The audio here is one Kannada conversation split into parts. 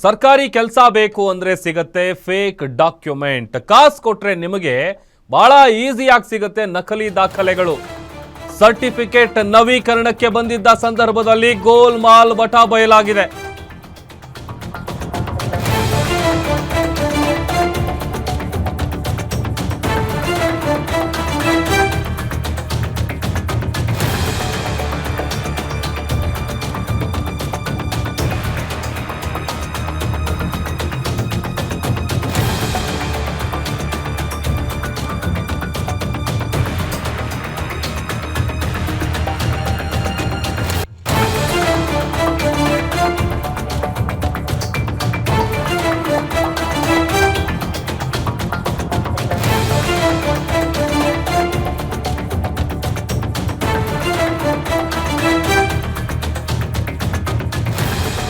ಸರ್ಕಾರಿ ಕೆಲಸ ಬೇಕು ಅಂದ್ರೆ ಸಿಗತ್ತೆ ಫೇಕ್ ಡಾಕ್ಯುಮೆಂಟ್. ಕಾಸು ಕೊಟ್ರೆ ನಿಮಗೆ ಬಹಳ ಈಸಿಯಾಗಿ ಸಿಗುತ್ತೆ ನಕಲಿ ದಾಖಲೆಗಳು. ಸರ್ಟಿಫಿಕೇಟ್ ನವೀಕರಣಕ್ಕೆ ಬಂದಿದ್ದ ಸಂದರ್ಭದಲ್ಲಿ ಗೋಲ್ಮಾಲ್ ಬಟಾ ಬಯಲಾಗಿದೆ.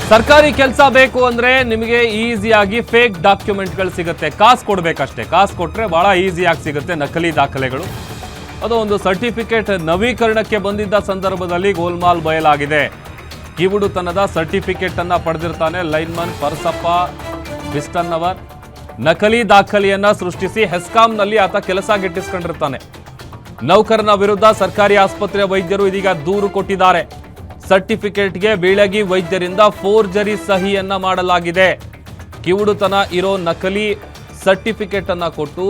ಸರ್ಕಾರಿ ಕೆಲಸ ಬೇಕು ಅಂದ್ರೆ ನಿಮಗೆ ಈಸಿಯಾಗಿ ಫೇಕ್ ಡಾಕ್ಯುಮೆಂಟ್ಗಳು ಸಿಗುತ್ತೆ. ಕಾಸು ಕೊಡ್ಬೇಕಷ್ಟೇ. ಕಾಸು ಕೊಟ್ರೆ ಬಹಳ ಈಸಿಯಾಗಿ ಸಿಗುತ್ತೆ ನಕಲಿ ದಾಖಲೆಗಳು. ಅದು ಒಂದು ಸರ್ಟಿಫಿಕೇಟ್ ನವೀಕರಣಕ್ಕೆ ಬಂದಿದ್ದ ಸಂದರ್ಭದಲ್ಲಿ ಗೋಲ್ಮಾಲ್ ಬಯಲಾಗಿದೆ. ಕಿವುಡುತನದ ಸರ್ಟಿಫಿಕೇಟ್ ಅನ್ನ ಪಡೆದಿರ್ತಾನೆ ಲೈನ್ಮನ್ ಪರಸಪ್ಪ ಬಿಸ್ಟನ್ನವರ್. ನಕಲಿ ದಾಖಲೆಯನ್ನ ಸೃಷ್ಟಿಸಿ ಹೆಸ್ಕಾಂನಲ್ಲಿ ಆತ ಕೆಲಸ ಗಿಟ್ಟಿಸ್ಕೊಂಡಿರ್ತಾನೆ. ನೌಕರನ ವಿರುದ್ಧ ಸರ್ಕಾರಿ ಆಸ್ಪತ್ರೆಯ ವೈದ್ಯರು ಇದೀಗ ದೂರು ಕೊಟ್ಟಿದ್ದಾರೆ. ಸರ್ಟಿಫಿಕೇಟ್ಗೆ ಬೀಳಗಿ ವೈದ್ಯರಿಂದ ಫೋರ್ಜರಿ ಸಹಿಯನ್ನ ಮಾಡಲಾಗಿದೆ. ಕಿವುಡುತನ ಇರೋ ನಕಲಿ ಸರ್ಟಿಫಿಕೇಟ್ ಅನ್ನ ಕೊಟ್ಟು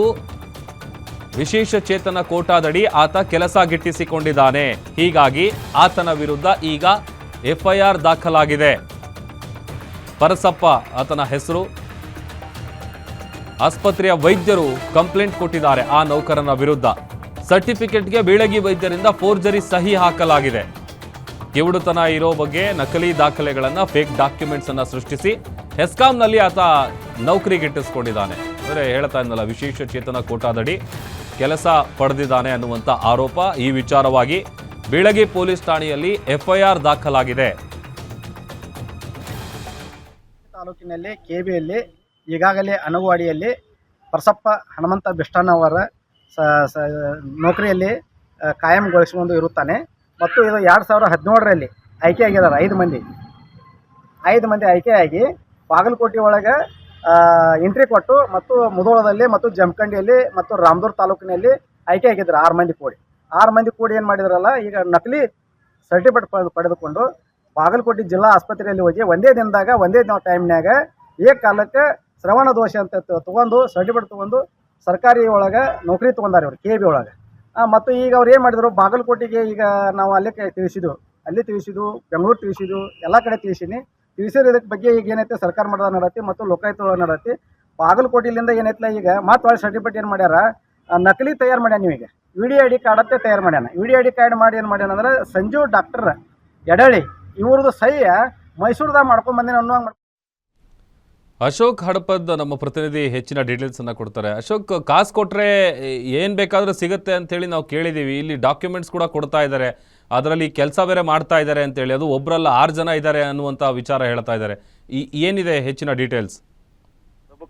ವಿಶೇಷ ಚೇತನ ಕೋಟಾದಡಿ ಆತ ಕೆಲಸ ಗಿಟ್ಟಿಸಿಕೊಂಡಿದ್ದಾನೆ. ಹೀಗಾಗಿ ಆತನ ವಿರುದ್ಧ ಈಗ ಎಫ್ಐಆರ್ ದಾಖಲಾಗಿದೆ. ಪರಸಪ್ಪ ಆತನ ಹೆಸರು. ಆಸ್ಪತ್ರೆಯ ವೈದ್ಯರು ಕಂಪ್ಲೇಂಟ್ ಕೊಟ್ಟಿದ್ದಾರೆ ಆ ನೌಕರನ ವಿರುದ್ಧ. ಸರ್ಟಿಫಿಕೇಟ್ಗೆ ಬೀಳಗಿ ವೈದ್ಯರಿಂದ ಫೋರ್ಜರಿ ಸಹಿ ಹಾಕಲಾಗಿದೆ. ಕಿವುಡುತನ ಇರೋ ಬಗ್ಗೆ ನಕಲಿ ದಾಖಲೆಗಳನ್ನ ಫೇಕ್ ಡಾಕ್ಯುಮೆಂಟ್ಸ್ ಅನ್ನ ಸೃಷ್ಟಿಸಿ ಹೆಸ್ಕಾಂನಲ್ಲಿ ಆತ ನೌಕರಿಗಿಟ್ಟಿಸ್ಕೊಂಡಿದ್ದಾನೆ. ಅಂದರೆ ಹೇಳ್ತಾ ಇದ್ದಲ್ಲ, ವಿಶೇಷ ಚೇತನ ಕೋಟಾದಡಿ ಕೆಲಸ ಪಡೆದಿದ್ದಾನೆ ಅನ್ನುವಂಥ ಆರೋಪ. ಈ ವಿಚಾರವಾಗಿ ಬೀಳಗಿ ಪೊಲೀಸ್ ಠಾಣೆಯಲ್ಲಿ ಎಫ್ಐಆರ್ ದಾಖಲಾಗಿದೆ. ತಾಲೂಕಿನಲ್ಲಿ ಕೆಬಿಯಲ್ಲಿ ಈಗಾಗಲೇ ಅನಗವಾಡಿಯಲ್ಲಿ ಪರಸಪ್ಪ ಹನುಮಂತ ಬಿಸ್ಟನ್ನವರ ನೌಕರಿಯಲ್ಲಿ ಕಾಯಂಗೊಳಿಸಿಕೊಂಡು ಇರುತ್ತಾನೆ. ಮತ್ತು ಇದು 2017ರಲ್ಲಿ ಆಯ್ಕೆಯಾಗಿದ್ದಾರೆ 5 ಮಂದಿ ಆಯ್ಕೆಯಾಗಿ ಬಾಗಲಕೋಟೆ ಒಳಗೆ ಎಂಟ್ರಿ ಕೊಟ್ಟು ಮತ್ತು ಮುಧೋಳದಲ್ಲಿ ಮತ್ತು ಜಮಖಂಡಿಯಲ್ಲಿ ಮತ್ತು ರಾಮದುರ್ಗ ತಾಲೂಕಿನಲ್ಲಿ ಆಯ್ಕೆಯಾಗಿದ್ದಾರೆ 6 ಮಂದಿ ಕೂಡಿ ಏನು ಮಾಡಿದಾರಲ್ಲ, ಈಗ ನಕಲಿ ಸರ್ಟಿಫಿಕೇಟ್ ಪಡೆದುಕೊಂಡು ಬಾಗಲಕೋಟೆ ಜಿಲ್ಲಾ ಆಸ್ಪತ್ರೆಯಲ್ಲಿ ಹೋಗಿ ಒಂದೇ ದಿನದಾಗ ಒಂದೇ ಟೈಮ್ನಾಗ ಕಾಲಕ್ಕೆ ಶ್ರವಣ ದೋಷ ಅಂತ ತೊಗೊಂಡು ಸರ್ಟಿಫಿಕೇಟ್ ತೊಗೊಂಡು ಸರ್ಕಾರಿ ಒಳಗೆ ನೌಕರಿ ತೊಗೊಂಡಾರೆ ಇವರು ಕೆ ಬಿ ಒಳಗೆ. ಮತ್ತು ಈಗ ಅವ್ರು ಏನು ಮಾಡಿದರು, ಬಾಗಲಕೋಟೆಗೆ ಈಗ ನಾವು ಅಲ್ಲಿ ತಿಳಿಸಿದ್ದು ಬೆಂಗಳೂರು ತಿಳಿಸಿದ್ದು ಎಲ್ಲ ಕಡೆ ತಿಳಿಸಿರೋದಕ್ಕೆ ಬಗ್ಗೆ ಈಗ ಏನೈತೆ ಸರ್ಕಾರ ಮಟ್ಟದ ನಡತಿ ಮತ್ತು ಲೋಕಾಯುಕ್ತ ಒಳಗೆ ನಡತಿ. ಬಾಗಲಕೋಟೆಯಿಂದ ಏನೈತಲ್ಲ ಈಗ ಮತ್ತೆ ಒಳ್ಳೆ ಸರ್ಟಿಫಿಕೇಟ್ ಏನು ಮಾಡ್ಯಾರ, ನಕಲಿ ತಯಾರು ಮಾಡ್ಯಾನ. ನೀವೀಗ VDID ಕಾರ್ಡತ್ತೆ ತಯಾರು ಮಾಡ್ಯಾನ. VDID ಕಾರ್ಡ್ ಮಾಡಿ ಏನು ಮಾಡ್ಯಾನ ಅಂದ್ರೆ ಸಂಜು ಡಾಕ್ಟರ್ ಎಡಳಿ ಇವ್ರದ್ದು ಸಹ್ಯ ಮೈಸೂರದಾಗ ಮಾಡ್ಕೊಂಡು ಬಂದೇನೆ ಅನ್ನೋ. ಅಶೋಕ್ ಹಡಪದ್ ನಮ್ಮ ಪ್ರತಿನಿಧಿ ಹೆಚ್ಚಿನ ಡೀಟೇಲ್ಸ್ ಅನ್ನ ಕೊಡ್ತಾರೆ. ಅಶೋಕ್, ಕಾಸು ಕೊಟ್ರೆ ಏನ್ ಬೇಕಾದ್ರೂ ಸಿಗುತ್ತೆ ಅಂತ ಹೇಳಿ ನಾವು ಕೇಳಿದೀವಿ. ಇಲ್ಲಿ ಡಾಕ್ಯುಮೆಂಟ್ಸ್ ಕೂಡ ಕೊಡ್ತಾ ಇದ್ದಾರೆ, ಅದರಲ್ಲಿ ಕೆಲಸ ಬೇರೆ ಮಾಡ್ತಾ ಇದ್ದಾರೆ ಅಂತ ಹೇಳಿ. ಅದು ಒಬ್ಬರಲ್ಲ 6 ಜನ ಇದ್ದಾರೆ ಅನ್ನುವಂತ ವಿಚಾರ ಹೇಳ್ತಾ ಇದ್ದಾರೆ. ಏನಿದೆ ಹೆಚ್ಚಿನ ಡೀಟೇಲ್ಸ್?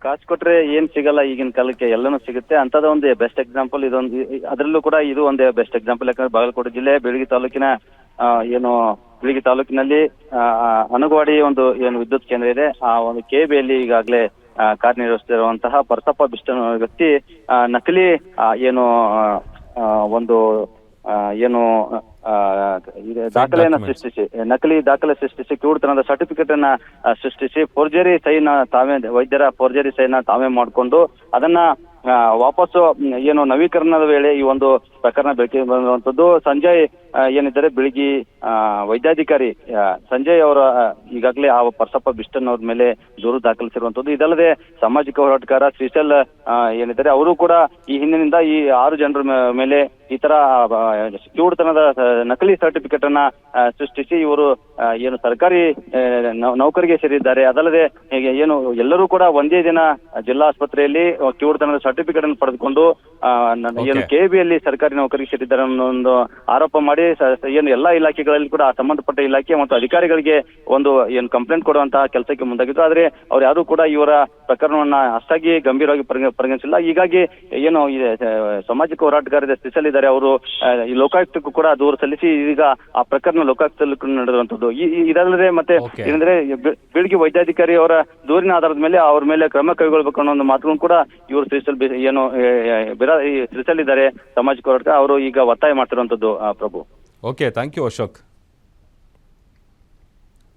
ಕಾಸು ಕೊಟ್ರೆ ಏನ್ ಸಿಗಲ್ಲ, ಈಗಿನ ಕಾಲಕ್ಕೆ ಎಲ್ಲನೂ ಸಿಗುತ್ತೆ ಅಂತದ ಒಂದು ಬೆಸ್ಟ್ ಎಕ್ಸಾಂಪಲ್ ಇದೊಂದು. ಅದರಲ್ಲೂ ಕೂಡ ಇದು ಒಂದು ಬೆಸ್ಟ್ ಎಕ್ಸಾಂಪಲ್. ಯಾಕಂದ್ರೆ ಬಾಗಲಕೋಟೆ ಜಿಲ್ಲೆ ಬೀಳಗಿ ತಾಲೂಕಿನ ಬೀಳಗಿ ತಾಲೂಕಿನಲ್ಲಿ ಅನಗವಾಡಿ ಒಂದು ಏನು ವಿದ್ಯುತ್ ಕೇಂದ್ರ ಇದೆ, ಆ ಒಂದು ಕೆಬಿಯಲ್ಲಿ ಈಗಾಗಲೇ ಕಾರ್ಯನಿರ್ವಹಿಸುತ್ತಿರುವಂತಹ ಪರಸಪ್ಪ ಬಿಸ್ಟನ್ ವ್ಯಕ್ತಿ ನಕಲಿ ದಾಖಲೆಯನ್ನ ಸೃಷ್ಟಿಸಿ ನಕಲಿ ದಾಖಲೆ ಸೃಷ್ಟಿಸಿ ಕಿವುಡುತನದ ಸರ್ಟಿಫಿಕೇಟ್ ಅನ್ನ ಸೃಷ್ಟಿಸಿ ಫೋರ್ಜರಿ ಸೈನ್ ವೈದ್ಯರ ಫೋರ್ಜರಿ ಸೈನ್ ತಾವೇ ಮಾಡಿಕೊಂಡು ಅದನ್ನ ವಾಪಸ್ಸು ನವೀಕರಣದ ವೇಳೆ ಈ ಒಂದು ಪ್ರಕರಣ ಬೆಳಕಿಗೆ ಬಂದಿರುವಂತದ್ದು. ಸಂಜಯ್ ಏನಿದ್ದಾರೆ ಬೀಳಗಿ ವೈದ್ಯಾಧಿಕಾರಿ ಸಂಜಯ್ ಅವರ ಈಗಾಗಲೇ ಆ ಪರಸಪ್ಪ ಬಿಸ್ಟನ್ ಅವ್ರ ಮೇಲೆ ದೂರು ದಾಖಲಿಸಿರುವಂತದ್ದು. ಇದಲ್ಲದೆ ಸಾಮಾಜಿಕ ಹೋರಾಟಗಾರ ಶ್ರೀಶೈಲ್ ಏನಿದ್ದಾರೆ ಅವರು ಕೂಡ ಈ ಹಿಂದಿನಿಂದ ಈ 6 ಜನರ ಮೇಲೆ ಈ ತರ ಕಿವುಡುತನದ ನಕಲಿ ಸರ್ಟಿಫಿಕೇಟ್ ಅನ್ನ ಸೃಷ್ಟಿಸಿ ಇವರು ಸರ್ಕಾರಿ ನೌಕರಿಗೆ ಸೇರಿದ್ದಾರೆ. ಅದಲ್ಲದೆ ಎಲ್ಲರೂ ಕೂಡ ಒಂದೇ ದಿನ ಜಿಲ್ಲಾ ಆಸ್ಪತ್ರೆಯಲ್ಲಿ ಕಿವುಡುತನದ ಸರ್ಟಿಫಿಕೇಟ್ ಅನ್ನು ಪಡೆದುಕೊಂಡು ಕೆಬಿಯಲ್ಲಿ ಸರ್ಕಾರಿ ನೌಕರಿಗೆ ಸೇರಿದ್ದಾರೆ ಅನ್ನೋ ಒಂದು ಆರೋಪ ಮಾಡಿ ಎಲ್ಲಾ ಇಲಾಖೆಗಳಲ್ಲಿ ಕೂಡ ಸಂಬಂಧಪಟ್ಟ ಇಲಾಖೆ ಮತ್ತು ಅಧಿಕಾರಿಗಳಿಗೆ ಒಂದು ಕಂಪ್ಲೇಂಟ್ ಕೊಡುವಂತಹ ಕೆಲಸಕ್ಕೆ ಮುಂದಾಗಿದ್ರು. ಆದ್ರೆ ಅವ್ರು ಯಾರು ಕೂಡ ಇವರ ಪ್ರಕರಣವನ್ನ ಅಷ್ಟಾಗಿ ಗಂಭೀರವಾಗಿ ಪರಿಗಣಿಸಿಲ್ಲ. ಹೀಗಾಗಿ ಸಾಮಾಜಿಕ ಹೋರಾಟಗಾರರ ಸ್ಥಿತಿಯಲ್ಲಿದ್ದಾರೆ. ಅವರು ಈ ಲೋಕಾಯುಕ್ತಕ್ಕೂ ಕೂಡ ದೂರು ಸಲ್ಲಿಸಿ ಈಗ ಆ ಪ್ರಕರಣ ಲೋಕಾಯುಕ್ತದಲ್ಲಿ ನಡೆದಿರುವಂತದ್ದು. ಇದಲ್ಲದೆ ಮತ್ತೆ Okay. ಏನಂದ್ರೆ ಬೀಳ್ಗಿ ವೈದ್ಯಾಧಿಕಾರಿ ಅವರ ದೂರಿನ ಆಧಾರದ ಮೇಲೆ ಅವ್ರ ಮೇಲೆ ಕ್ರಮ ಕೈಗೊಳ್ಬೇಕು ಅನ್ನೋ ಒಂದು ಮಾತುಗಳನ್ನು ಕೂಡ ಇವರು ಏನು ತಿಳಿಸಲಿದ್ದಾರೆ ಸಮಾಜ ಹೋರಾಟ ಅವರು ಈಗ ಒತ್ತಾಯ ಮಾಡ್ತಿರುವಂತದ್ದು. Prabhu. Okay, thank you Ashok.